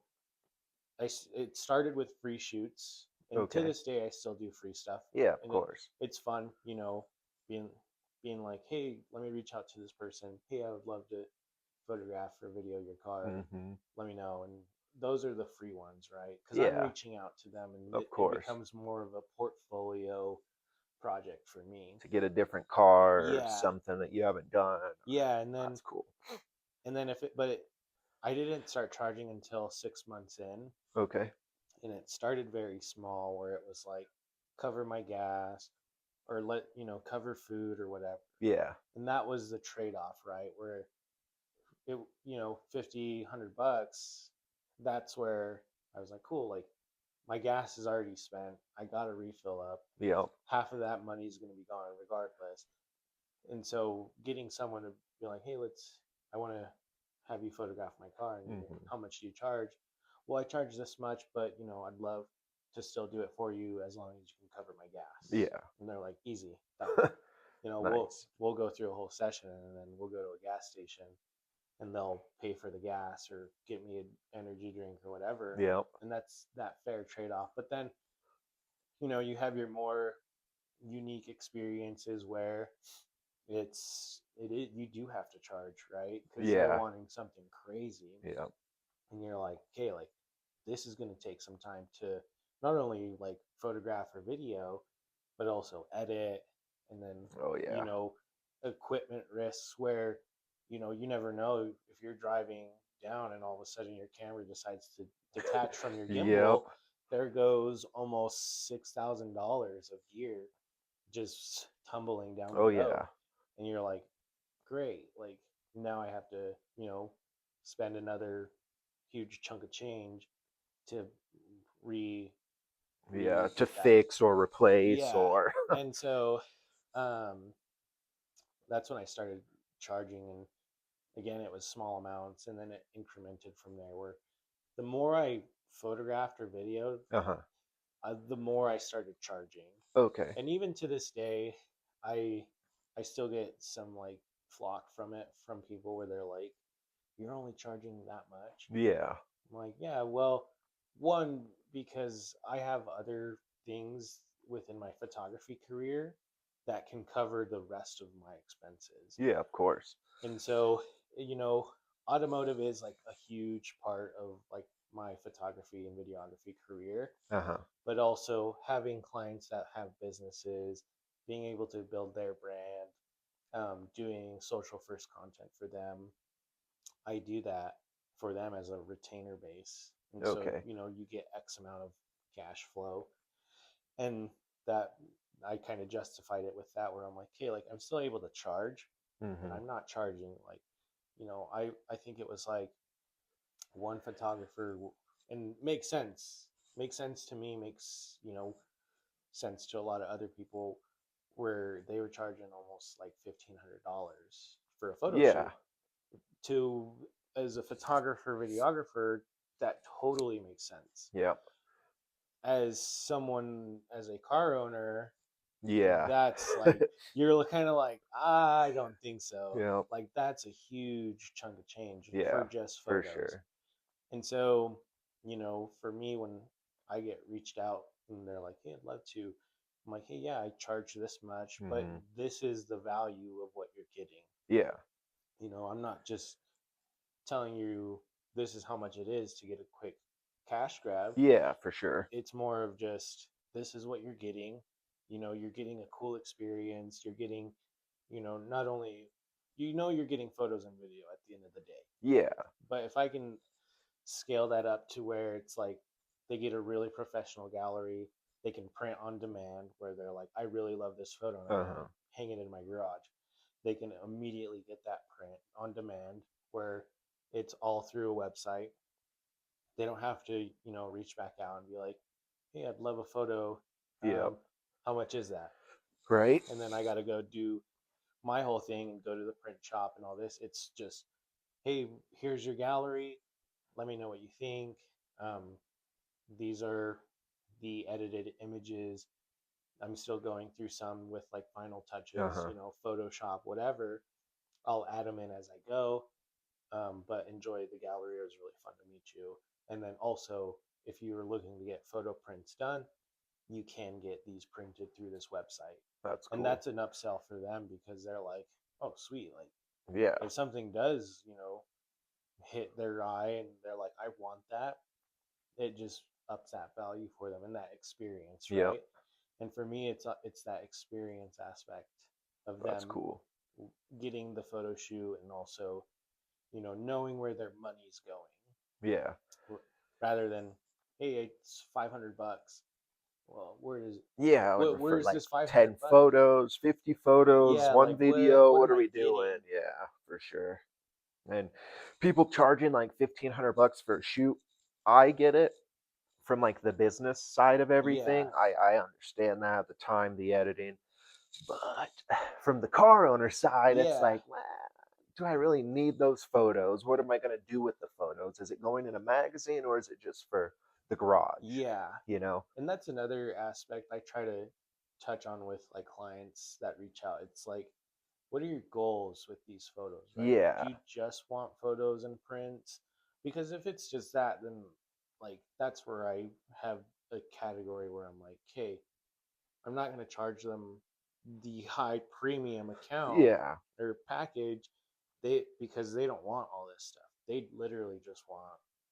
it started with free shoots, and to Okay. this day I still do free stuff, Yeah, of and course. it's fun, being being like, hey, let me reach out to this person. Hey, I would love to photograph or video your car. Mm-hmm. Let me know. And those are the free ones, right? Because I'm Yeah, reaching out to them, and of it course. becomes more of a portfolio project for me. To get a different car or Yeah, something that you haven't done. yeah, and then That's cool. and then if it, but it, I didn't start charging until 6 months in, Okay. and it started very small where it was like cover my gas or cover food or whatever, Yeah. and that was the trade-off, right? Where it 50 $100, that's where I was like, cool, like my gas is already spent, I got a refill up, Yep. half of that money is going to be gone regardless. And so getting someone to be like, hey, I want to have you photograph my car, and Mm-hmm. how much do you charge? Well, I charge this much, but I'd love to still do it for you as long as you can cover my gas. Yeah. And they're like, easy, done. We'll Nice. we'll go through a whole session, and then we'll go to a gas station, and they'll pay for the gas or get me an energy drink or whatever. Yep. And that's that fair trade off. But then you have your more unique experiences where you do have to charge, right? Because they're Yeah. wanting something crazy, Yep. and you're like, okay, like this is going to take some time to not only like photograph or video, but also edit, and then Oh you yeah. know equipment risks where you never know if you're driving down and all of a sudden your camera decides to detach from your Yep. gimbal. There goes almost $6,000 of gear just tumbling down the Oh road, yeah. and you're like, great, like now I have to spend another huge chunk of change to re Yeah, to get that. fix or replace Yeah. or And so um that's when I started charging, and again it was small amounts, and then it incremented from there, where the more I photographed or videoed, uh-huh. the more I started charging. Okay. And even to this day, I I still get some like flock from it, from people where they're like, "You're only charging that much?" Yeah. I'm like, "Yeah, well, one, because I have other things within my photography career that can cover the rest of my expenses." Yeah, of course. And so, you know, automotive is like a huge part of like my photography and videography career, Uh-huh. but also having clients that have businesses, being able to build their brand, doing social first content for them. I do that for them as a retainer base. And so, Okay. you know, you get X amount of cash flow. And that I kind of justified it with that, where I'm like, hey, like I'm still able to charge, but Mhm. I'm not charging like, I think it was like one photographer, and makes sense to me, makes, sense to a lot of other people, where they were charging almost like $1,500 for a photo Yeah. shoot. To As a photographer, videographer, that totally makes sense. Yep. As someone, as a car owner, Yeah. that's like, you're kind of like, I don't think so. Yep. Like that's a huge chunk of change for Yeah, just for photos. sure. And so, for me, when I get reached out and they're like, hey, I'd love to, I'm like, hey, yeah, I charge this much, but Mhm. this is the value of what you're getting. Yeah. I'm not just telling you this is how much it is to get a quick cash grab. Yeah, for sure. It's more of just, this is what you're getting. You're getting a cool experience. You're getting, not only, you're getting photos and video at the end of the day. Yeah. But if I can scale that up to where it's like they get a really professional gallery, they can print on demand, where they're like, I really love this photo and I want to Uh-huh. hang it in my garage. They can immediately get that print on demand, where it's all through a website. They don't have to, reach back out and be like, hey, I'd love a photo. Yep. Um, how much is that? Right? And then I got to go do my whole thing and go to the print shop and all this. It's just, hey, here's your gallery. Let me know what you think. Um, these are the edited images. I'm still going through some with like final touches, Uh-huh. Photoshop, whatever. I'll add them in as I go. But enjoy the gallery. It was really fun to meet you. And then also, if you are looking to get photo prints done, you can get these printed through this website. That's And cool. that's an upsell for them, because they're like, oh, sweet. Like, Yeah. if something does, hit their eye and they're like, I want that, it just ups that value for them and that experience, Yep. right? And for me, it's that experience aspect of That's them cool. getting the photo shoot, and also, knowing where their money's going, Yeah. rather than, hey, it's $500. Well, where is Yeah, I would where refer is like this 500 10 bucks? photos, 50 photos, Yeah, one like what video. what What am are I we getting? doing? Yeah, for sure. And people charging like 1,500 bucks for a shoot. I get it from like the business side of Yeah, everything. I understand that, the time, the editing. But from the car owner side, it's yeah, like, well, do I really need those photos? What am I going to do with the photos? Is it going in a magazine or is it just for the garage? yeah. You know? And that's another aspect I try to touch on with like clients that reach out. It's like, what are your goals with these photos, right? Yeah. Do you just want photos and prints? Because if it's just that, then like that's where I have a category where I'm like, hey, I'm not going to charge them the high premium account Yeah. or package, because they don't want all this stuff. They literally just want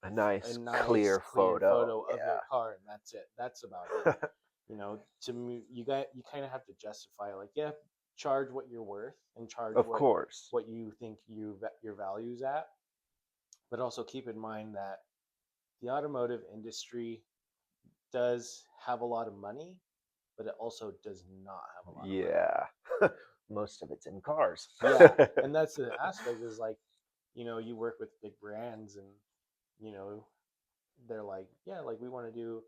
A a nice, nice clear clear photo. photo of their car, and that's it. That's about it. Yeah. To me, you kind of have to justify, like, yeah, charge what you're worth, and charge Of course. what you think your value's at, but also keep in mind that the automotive industry does have a lot of money, but it also does not have a lot of money. Yeah. Most of it's in cars. Yeah, and that's the aspect, is like, you work with big brands, and you know they're like, yeah, like we want to do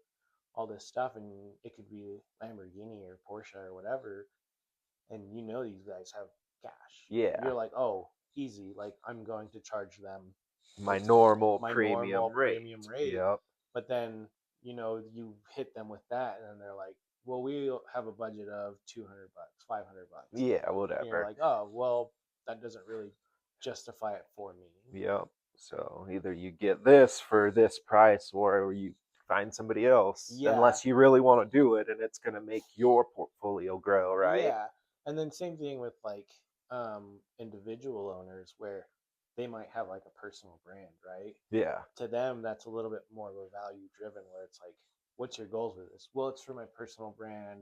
all this stuff, and it could be Lamborghini or Porsche or whatever, and these guys have cash. Yeah. You're like, oh, easy. Like I'm going to charge them My what's normal my premium normal rate. premium rate. Yep. But then you hit them with that, and then they're like, well, we have a budget of 200 bucks, 500 bucks, Yeah, and you're whatever. like, oh, well, that doesn't really justify it for me. Yep. So either you get this for this price or you find somebody else, Yeah, unless you really want to do it and it's going to make your portfolio grow, right? yeah, and then same thing with like individual owners where they might have like a personal brand, right? Yeah. To them, that's a little bit more of a value driven where it's like, what's your goals with this? Well, it's for my personal brand.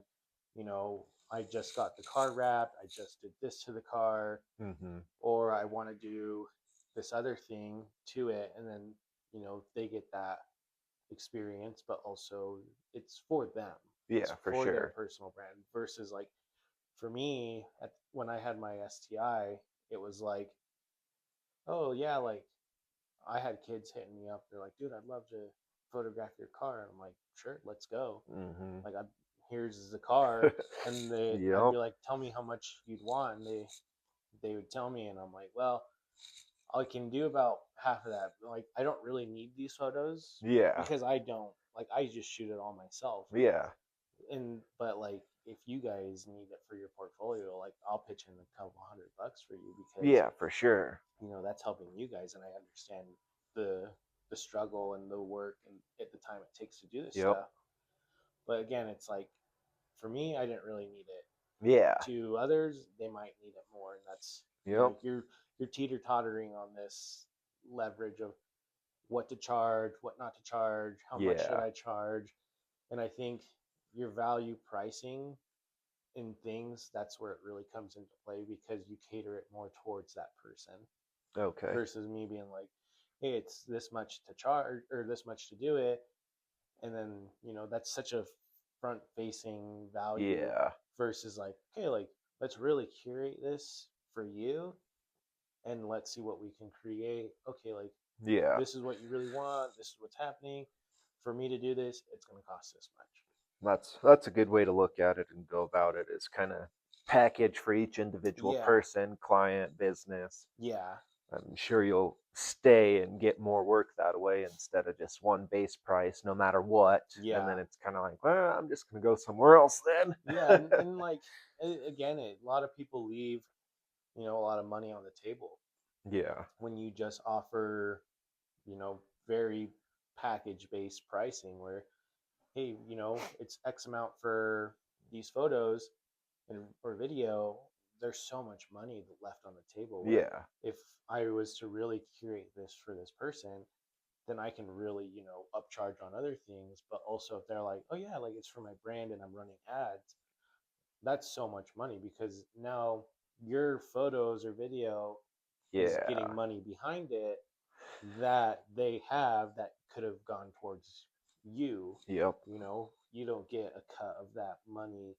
I just got the car wrapped. I just did this to the car, Mhm. or I want to do this other thing to it. And then, they get that experience, but also it's for them. It's Yeah, for for their sure. personal brand versus like for me, when I had my STI, it was like, oh yeah, like I had kids hitting me up. They're like, dude, I'd love to photograph your car. And I'm like, sure, let's go. Mhm. Like, here's the car. And I'd Yep. be like, tell me how much you'd want. And they would tell me. And I'm like, well, I can do about half of that. Like, I don't really need these photos Yeah. because I don't, like, I just shoot it all myself. Yeah. But like, if you guys need it for your portfolio, like, I'll pitch in a couple $100 for you because Yeah, for sure. that's helping you guys, and I understand the the struggle and the work and at the time it takes to do this Yep. stuff. But again, it's like for me, I didn't really need it. Yeah. To others, they might need it more, and that's Yep. you're teeter tottering on this leverage of what to charge, what not to charge, how much should Yeah. I charge, and I think your value pricing in things, that's where it really comes into play because you cater it more towards that person Okay. versus me being like, hey, it's this much to charge or this much to do it. And then, that's such a front facing value Yeah. versus like, okay, like, let's really curate this for you and let's see what we can create. Okay, like, Yeah. this is what you really want. This is what's happening. For me to do this, it's going to cost this much. That's a good way to look at it and go about it. Is kind of package for each individual Yeah. person, client, business. Yeah. I'm sure you'll stay and get more work that way instead of just one base price no matter what. And Yeah. then it's kind of like, well, I'm just going to go somewhere else then. Yeah. And like, again, a lot of people leave, a lot of money on the table Yeah. when you just offer, very package based pricing where, hey, it's X amount for these photos or video. There's so much money left on the table where Yeah. if I was to really curate this for this person, then I can really, upcharge on other things. But also if they're like, oh yeah, like it's for my brand and I'm running ads, that's so much money because now your photos or video is getting Yeah. money behind it that they have that could have gone towards you. Yep. You don't get a cut of that money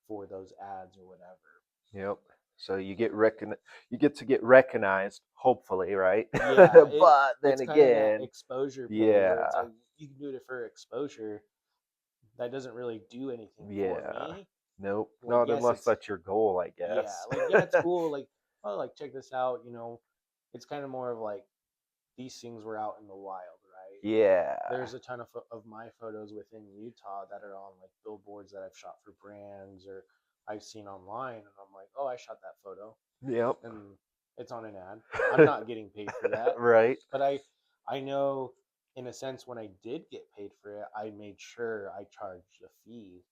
for those ads or whatever. Yep. So you get to get recognized, hopefully, right? Yeah, But then it's kind of that again, exposure play where it's yeah. like you can do it for exposure. That doesn't really do anything for Yeah. me. Nope. Like, Not yes, unless it's that's your goal, I yeah, guess. like yeah, it's cool. Like, oh, like check this out. It's kind of more of like these things were out in the wild, right? Yeah. There's a ton of my photos within Utah that are on like billboards that I've shot for brands or I've seen online, and I'm like, oh, I shot that photo, Yep. and it's on an ad. I'm not getting paid for that, Right. but I know in a sense when I did get paid for it, I made sure I charged a fee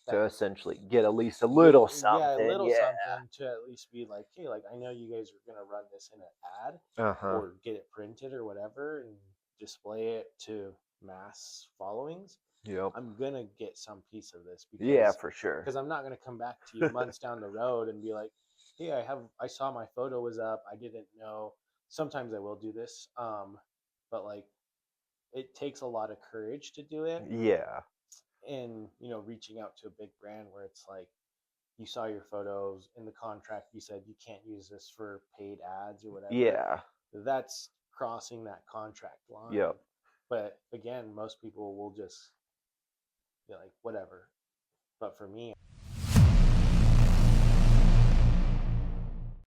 To that essentially get at least a get little yeah a something. little Yeah. something to at least be like, hey, like I know you guys are gonna run this in an ad Uh huh. or get it printed or whatever and display it to mass followings. Yep. I'm gonna get some piece of this Yeah, because for sure. I'm not gonna come back to you months down the road and be like, hey, I saw my photo was up. I didn't know. Sometimes I will do this, but like it takes a lot of courage to do it, Yeah. and reaching out to a big brand where it's like you saw your photos in the contract, you said you can't use this for paid ads or whatever. Yeah. That's crossing that contract line. Yep. But again, most people will just be like, whatever. But for me,